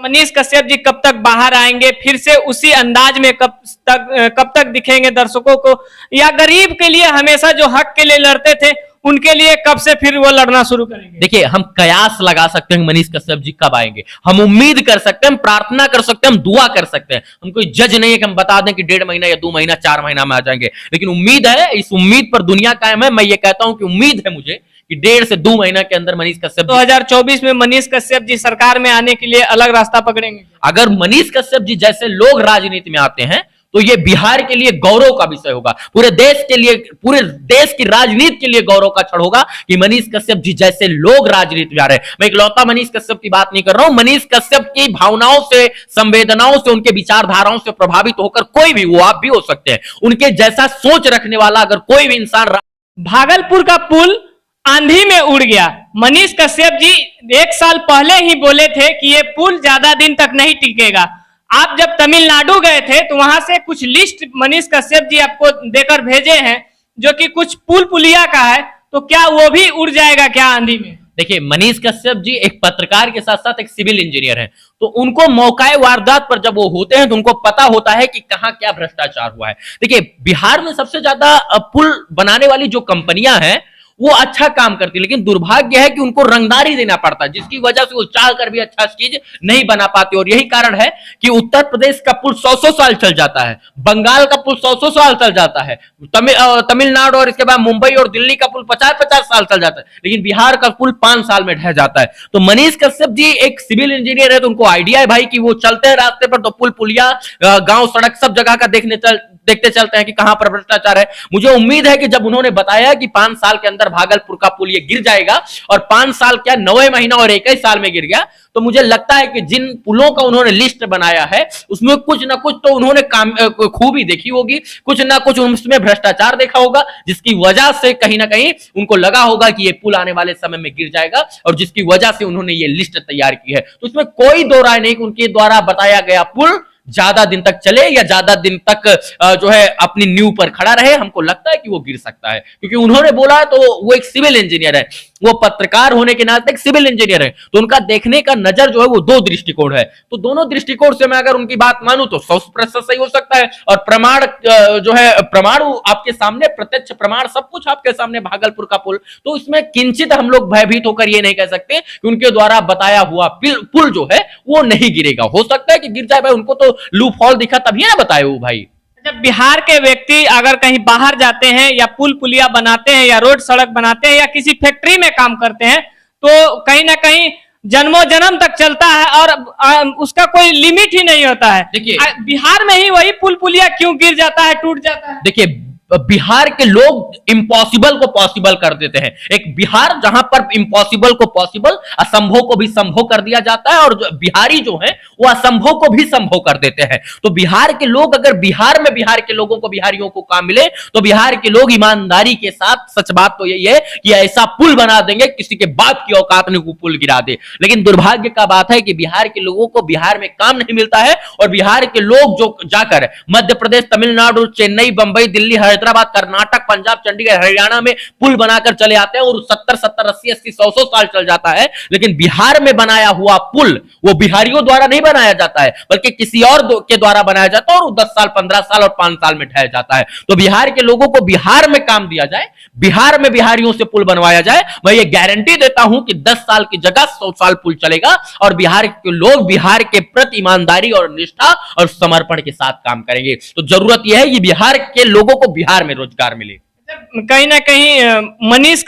मनीष कश्यप जी कब तक बाहर आएंगे, फिर से उसी अंदाज में कब तक दिखेंगे दर्शकों को, या गरीब के लिए हमेशा जो हक के लिए लड़ते थे उनके लिए कब से फिर वो लड़ना शुरू करेंगे? देखिए, हम कयास लगा सकते हैं मनीष कश्यप जी कब आएंगे, हम उम्मीद कर सकते हैं, हम प्रार्थना कर सकते हैं, हम दुआ कर सकते हैं। हम कोई जज नहीं है कि हम बता दें कि 1.5 महीना या 2 महीना 4 महीना में आ जाएंगे, लेकिन उम्मीद है, इस उम्मीद पर दुनिया कायम है। मैं ये कहता हूं कि उम्मीद है मुझे कि 1.5 से 2 महीना के अंदर मनीष कश्यप 2024 में मनीष कश्यप जी सरकार में आने के लिए अलग रास्ता पकड़ेंगे। अगर मनीष कश्यप जी जैसे लोग राजनीति में आते हैं तो ये बिहार के लिए गौरव का विषय होगा, पूरे देश के लिए, पूरे देश की राजनीति के लिए गौरव का क्षण होगा कि मनीष कश्यप जी जैसे लोग राजनीति में आ रहे हैं। मैं इकलौता मनीष कश्यप की बात नहीं कर रहा हूं, मनीष कश्यप की भावनाओं से, संवेदनाओं से, उनके विचारधाराओं से प्रभावित होकर कोई भी, वो आप भी हो सकते हैं, उनके जैसा सोच रखने वाला अगर कोई भी इंसान। भागलपुर का पुल आंधी में उड़ गया। मनीष कश्यप जी 1 साल पहले ही बोले थे कि ये पुल ज्यादा दिन तक नहीं टिकेगा। आप जब तमिलनाडु गए थे तो वहां से कुछ लिस्ट मनीष कश्यप जी आपको देकर भेजे हैं जो कि कुछ पुल पुलिया का है, तो क्या वो भी उड़ जाएगा क्या आंधी में? देखिए, मनीष कश्यप जी एक पत्रकार के साथ साथ एक सिविल इंजीनियर हैं, तो उनको मौकाए वारदात पर जब वो होते हैं तो उनको पता होता है कि कहां क्या भ्रष्टाचार हुआ है। देखिए, बिहार में सबसे ज्यादा पुल बनाने वाली जो कंपनियां हैं वो अच्छा काम करती है, लेकिन दुर्भाग्य है कि उनको रंगदारी देना पड़ता है, जिसकी वजह से वो चाह कर भी अच्छा चीज नहीं बना पाते। और यही कारण है कि उत्तर प्रदेश का पुल 100-100 साल चल जाता है, बंगाल का पुल 100-100 साल चल जाता है, तमिलनाडु और इसके बाद मुंबई और दिल्ली का पुल 50-50 साल चल जाता है, लेकिन बिहार का पुल 5 साल में ढह जाता है। तो मनीष कश्यप जी एक सिविल इंजीनियर है, तो उनको आइडिया है भाई कि वो चलते हैं रास्ते पर तो पुल पुलिया, गांव सड़क सब जगह का देखते चलते हैं कि कहां पर भ्रष्टाचार है। मुझे उम्मीद है कि जब उन्होंने बताया कि 5 साल के अंदर भागलपुर का पुल ये गिर जाएगा, और 5 साल क्या 9 महीना और 21 साल में गिर गया, तो मुझे लगता है कि जिन पुलों का उन्होंने लिस्ट बनाया है उसमें कुछ ना कुछ तो उन्होंने खूबी देखी होगी, कुछ ना कुछ उसमें भ्रष्टाचार देखा होगा, जिसकी वजह से कहीं ना कहीं उनको लगा होगा कि ये पुल आने वाले समय में गिर जाएगा, और जिसकी वजह से उन्होंने ये लिस्ट तैयार की है। तो इसमें कोई दो राय नहीं कि उनके द्वारा बताया गया पुल ज्यादा दिन तक चले या ज्यादा दिन तक जो है अपनी नींव पर खड़ा रहे। हमको लगता है कि वो गिर सकता है, क्योंकि उन्होंने बोला है, तो वो एक सिविल इंजीनियर है, वो पत्रकार होने के नाते एक सिविल इंजीनियर है, तो उनका देखने का नजर जो है वो 2 दृष्टिकोण है। तो दोनों दृष्टिकोण से मैं अगर उनकी बात मानूं तो 100% सही हो सकता है। और प्रमाण जो है, प्रमाण आपके सामने, प्रत्यक्ष प्रमाण सब कुछ आपके सामने, भागलपुर का पुल, तो इसमें किंचित हम लोग भयभीत होकर ये नहीं कह सकते कि उनके द्वारा बताया हुआ पुल जो है वो नहीं गिरेगा। हो सकता है कि गिर जाए भाई, उनको तो लूप हॉल दिखा तभी ना बताए वो भाई। जब बिहार के व्यक्ति अगर कहीं बाहर जाते हैं या पुल पुलिया बनाते हैं या रोड सड़क बनाते हैं या किसी फैक्ट्री में काम करते हैं, तो कहीं ना कहीं जन्मों जन्म तक चलता है और उसका कोई लिमिट ही नहीं होता है। देखिए, बिहार में ही वही पुल पुलिया क्यों गिर जाता है, टूट जाता है? देखिए, बिहार के लोग इम्पॉसिबल को पॉसिबल कर देते हैं। एक बिहार जहां पर इम्पॉसिबल को पॉसिबल, असंभव को भी संभव कर दिया जाता है, और जो बिहारी जो है वो असंभव को भी संभव कर देते हैं। तो बिहार के लोग, अगर बिहार में बिहार के लोगों को, बिहारियों को काम मिले, तो बिहार के लोग ईमानदारी के साथ, सच बात तो यही है कि ऐसा पुल बना देंगे किसी के बाप की औकात नहीं वो पुल गिरा दे। लेकिन दुर्भाग्य का बात है कि बिहार के लोगों को बिहार में काम नहीं मिलता है, और बिहार के लोग जो जाकर मध्य प्रदेश, तमिलनाडु, चेन्नई, बंबई, दिल्ली, हैदराबाद, कर्नाटक, पंजाब, चंडीगढ़, हरियाणा में पुल बनाकर चले आते हैं, और 70-70, 80-80, 100-100 साल चल जाता है। लेकिन बिहार में बनाया हुआ पुल वो बिहारियों द्वारा नहीं बनाया जाता है, बल्कि किसी और के द्वारा बनाया जाता है, और 10 साल, 15 साल और 5 साल में ढह जाता है। तो बिहार के लोगों को बिहार में काम दिया जाए, बिहार में बिहारियों से पुल बनवाया जाए, मैं ये गारंटी देता हूं कि 10 साल की जगह 100 साल पुल चलेगा, और बिहार के लोग बिहार के प्रति ईमानदारी और निष्ठा और समर्पण के साथ काम करेंगे। तो जरूरत यह है कि बिहार के लोगों को बिहार में रोजगार मिले। कहीं ना कहीं मनीष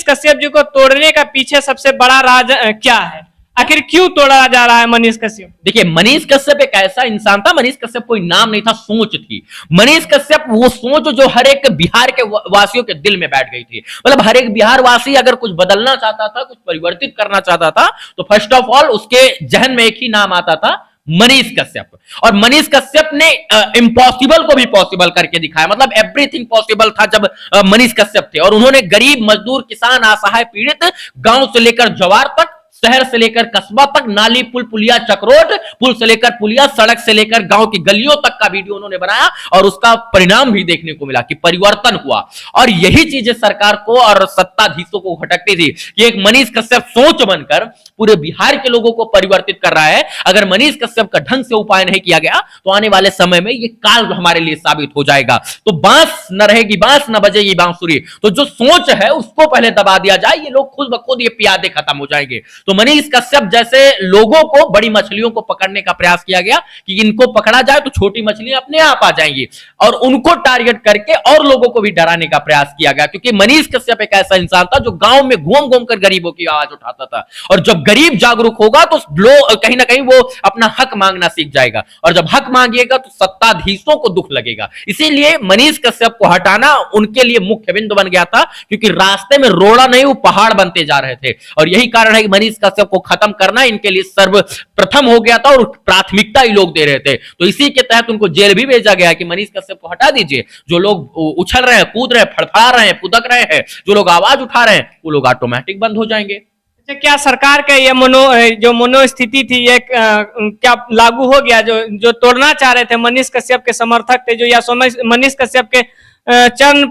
कश्यप जी को तोड़ने का पीछे सबसे बड़ा राज क्या है? आखिर क्यों तोड़ा जा रहा है मनीष कश्यप? देखिए, मनीष कश्यप एक ऐसा इंसान था, मनीष कश्यप कोई नाम नहीं था, सोच थी। मनीष कश्यप वो सोच जो हर एक बिहार के वासियों के दिल में बैठ गई थी। मतलब हर एक बिहार वासी अगर कुछ बदलना चाहता था, कुछ परिवर्तित करना चाहता था, तो फर्स्ट ऑफ ऑल उसके जहन में एक ही नाम आता था, मनीष कश्यप। और मनीष कश्यप ने इम्पॉसिबल को भी पॉसिबल करके दिखाया। मतलब एवरीथिंग पॉसिबल था जब मनीष कश्यप थे, और उन्होंने गरीब, मजदूर, किसान, असहाय, पीड़ित, गांव से लेकर जवार तक शहर से लेकर कस्बा तक, नाली पुल पुलिया चक्रोट, पुल से लेकर पुलिया, सड़क से लेकर गांव की गलियों तक का वीडियो उन्होंने बनाया और उसका परिणाम भी देखने को मिला कि परिवर्तन हुआ। और यही चीजें सरकार को और सत्ताधीशों को खटकती थी कि एक मनीष कश्यप सोच बनकर पूरे बिहार के लोगों को परिवर्तित कर रहा है। अगर मनीष कश्यप का ढंग से उपाय नहीं किया गया तो आने वाले समय में ये काल हमारे लिए साबित हो जाएगा। तो बांस न रहेगी बांस, न बजेगी बांसुरी। तो जो सोच है उसको पहले दबा दिया जाए, ये लोग खुद ब खुद ये पियादे खत्म हो जाएंगे। तो मनीष कश्यप जैसे लोगों को, बड़ी मछलियों को पकड़ने का प्रयास किया गया कि इनको पकड़ा जाए तो छोटी मछलियां अपने आप आ जाएंगी, और उनको टारगेट करके और लोगों को भी डराने का प्रयास किया गया। क्योंकि मनीष कश्यप एक ऐसा इंसान था जो गांव में घूम घूम कर गरीबों की आवाज उठाता था, और जब गरीब जागरूक होगा तो कहीं ना कहीं वो अपना हक मांगना सीख जाएगा, और जब हक मांगिएगा तो सत्ताधीशों को दुख लगेगा। इसीलिए मनीष कश्यप को हटाना उनके लिए मुख्य बिंदु बन गया था, क्योंकि रास्ते में रोड़ा नहीं वो पहाड़ बनते जा रहे थे। और यही कारण है कि मनीष कश्यप को खत्म करना इनके लिए सर्वप्रथम हो गया था और प्राथमिकता ही लोग दे रहे थे। तो इसी के तहत उनको जेल भी भेजा गया कि मनीष कश्यप को हटा दीजिए। जो लोग उछल रहे हैं, कूद रहे हैं, फड़फड़ा रहे हैं, कुदक रहे हैं, जो लोग आवाज उठा रहे हैं, वो लोग ऑटोमेटिक बंद हो जाएंगे। अच्छा, क्या सरकार का ये जो मनोस्थिति थी ये क्या लागू हो गया? जो तोड़ना चाह रहे थे मनीष कश्यप के समर्थक थे, जो या मनीष कश्यप के चरण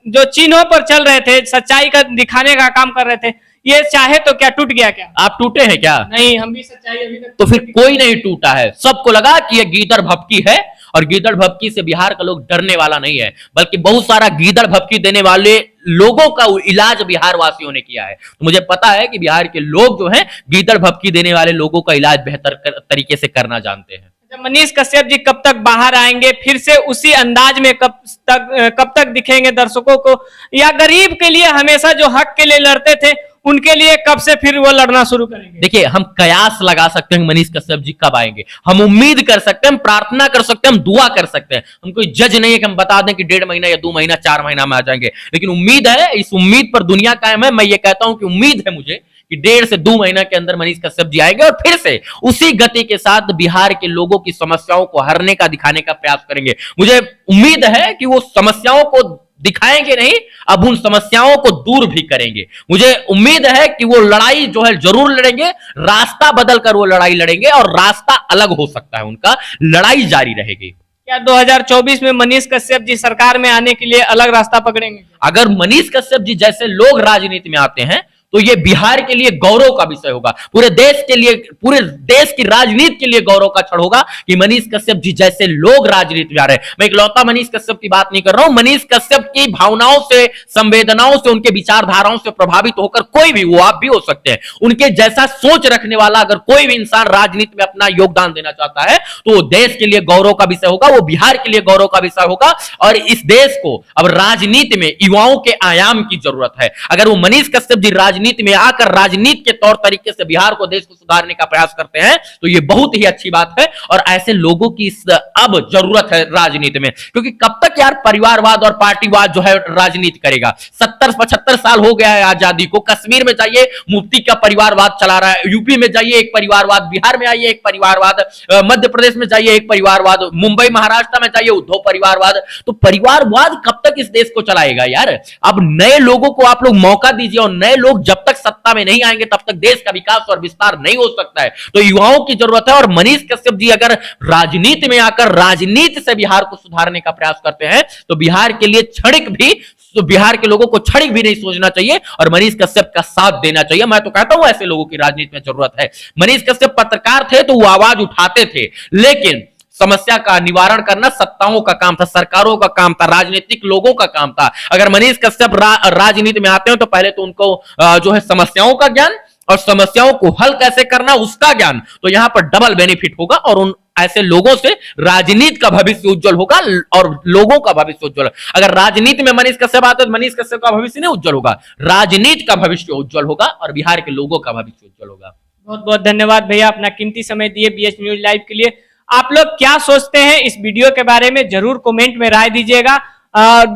जो चिन्हों पर चल रहे थे, सच्चाई का दिखाने का काम कर रहे थे, ये चाहे तो क्या टूट गया? क्या आप टूटे हैं क्या? नहीं, हम भी सच्चाई अभी तक तो फिर कोई नहीं टूटा है। सबको लगा कि ये गीदड़ भपकी है, और गीदड़ भपकी से बिहार का लोग डरने वाला नहीं है, बल्कि बहुत सारा गीदड़ भपकी देने वाले लोगों का इलाज बिहार वासियों ने किया है। तो मुझे पता है कि बिहार के लोग जो हैं गीदड़ भपकी देने वाले लोगों का इलाज बेहतर तरीके से करना जानते हैं। मनीष कश्यप जी कब तक बाहर आएंगे, फिर से उसी अंदाज में कब तक दिखेंगे दर्शकों को, या गरीब के लिए हमेशा जो हक के लिए लड़ते थे उनके लिए कब से फिर वो लड़ना शुरू करेंगे? देखिए, हम कयास लगा सकते हैं मनीष कश्यप जी कब आएंगे, हम उम्मीद कर सकते हैं, हम प्रार्थना कर सकते हैं, हम दुआ कर सकते हैं। हम कोई जज नहीं है कि हम बता दें कि 1.5 महीना या 2 महीना 4 महीना में आ जाएंगे, लेकिन उम्मीद है, इस उम्मीद पर दुनिया कायम है। मैं ये कहता हूं कि उम्मीद है मुझे कि 1.5 से 2 महीना के अंदर मनीष कश्यप जी आएंगे और फिर से उसी गति के साथ बिहार के लोगों की समस्याओं को हरने का, दिखाने का प्रयास करेंगे। मुझे उम्मीद है कि वो समस्याओं को दिखाएंगे नहीं, अब उन समस्याओं को दूर भी करेंगे। मुझे उम्मीद है कि वो लड़ाई जो है जरूर लड़ेंगे, रास्ता बदलकर वो लड़ाई लड़ेंगे, और रास्ता अलग हो सकता है उनका, लड़ाई जारी रहेगी। क्या 2024 में मनीष कश्यप जी सरकार में आने के लिए अलग रास्ता पकड़ेंगे? अगर मनीष कश्यप जी जैसे लोग राजनीति में आते हैं तो ये बिहार के लिए गौरव का विषय होगा, पूरे देश के लिए, पूरे देश की राजनीति के लिए गौरव का क्षण होगा कि मनीष कश्यप जी जैसे लोग राजनीति में आ रहे हैं। मैं इकलौता मनीष कश्यप की बात नहीं कर रहा हूं, मनीष कश्यप की भावनाओं से, संवेदनाओं से, उनके विचारधाराओं से प्रभावित होकर कोई भी, वो आप भी हो सकते हैं, उनके जैसा सोच रखने वाला अगर कोई भी इंसान राजनीति में अपना योगदान देना चाहता है तो वो देश के लिए गौरव का विषय होगा, वो बिहार के लिए गौरव का विषय होगा। और इस देश को अब राजनीति में युवाओं के आयाम की जरूरत है। अगर वो मनीष कश्यप जी राजनीति में आकर राजनीति के तौर तरीके से बिहार को, देश को सुधारने का प्रयास करते हैं तो ये बहुत ही अच्छी बात है, और ऐसे लोगों की अब जरूरत है राजनीति में। क्योंकि कब तक यार परिवारवाद और पार्टीवाद जो है राजनीति करेगा? 70-75 साल हो गया है आजादी को। कश्मीर में जाइए मुफ्ती का परिवारवाद चला रहा है, यूपी में जाइए एक परिवारवाद, बिहार में आइए एक परिवारवाद, मध्य प्रदेश में जाइए एक परिवारवाद, मुंबई महाराष्ट्र में जाइए उद्धव परिवारवाद। तो परिवारवाद कब तक इस देश को चलाएगा यार? अब नए लोगों को आप लोग मौका दीजिए, और नए लोग जब तक सत्ता में नहीं आएंगे तब तक देश का विकास और विस्तार नहीं हो सकता है। तो युवाओं की जरूरत है, और मनीष कश्यप जी अगर राजनीति में आकर राजनीति से बिहार को सुधारने का प्रयास करते हैं तो बिहार के लिए क्षणिक भी, तो बिहार के लोगों को क्षणिक भी नहीं सोचना चाहिए और मनीष कश्यप का साथ देना चाहिए। मैं तो कहता हूं ऐसे लोगों की राजनीति में जरूरत है। मनीष कश्यप पत्रकार थे तो वो आवाज उठाते थे, लेकिन समस्या का निवारण करना सत्ताओं का काम था, सरकारों का काम था, राजनीतिक लोगों का काम था। अगर मनीष कश्यप राजनीति में आते हैं तो पहले तो उनको जो है समस्याओं का ज्ञान और समस्याओं को हल कैसे करना उसका ज्ञान, तो यहां पर डबल बेनिफिट होगा, और उन ऐसे लोगों से राजनीति का भविष्य उज्जवल होगा और लोगों का भविष्य उज्जवल। अगर राजनीति में मनीष कश्यप आते तो मनीष कश्यप का भविष्य नहीं उज्जवल होगा, राजनीति का भविष्य उज्जवल होगा और बिहार के लोगों का भविष्य उज्जवल होगा। बहुत बहुत धन्यवाद भैया, अपना कीमती समय दिए बीएच न्यूज लाइव के लिए। आप लोग क्या सोचते हैं इस वीडियो के बारे में जरूर कमेंट में राय दीजिएगा।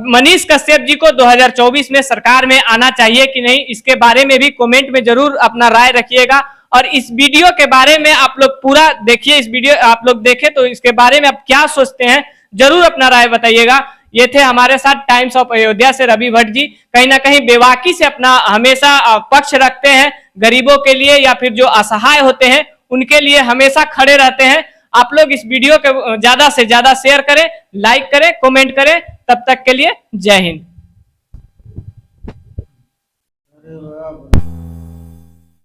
मनीष कश्यप जी को 2024 में सरकार में आना चाहिए कि नहीं, इसके बारे में भी कमेंट में जरूर अपना राय रखिएगा। और इस वीडियो के बारे में आप लोग पूरा देखिए, इस वीडियो आप लोग देखें तो इसके बारे में आप क्या सोचते हैं जरूर अपना राय बताइएगा। ये थे हमारे साथ टाइम्स ऑफ अयोध्या से रवि भट्ट जी, कहीं ना कहीं बेबाकी से अपना हमेशा पक्ष रखते हैं, गरीबों के लिए या फिर जो असहाय होते हैं उनके लिए हमेशा खड़े रहते हैं। आप लोग इस वीडियो को ज्यादा से ज्यादा शेयर करें, लाइक करें, कमेंट करें। तब तक के लिए जय हिंद।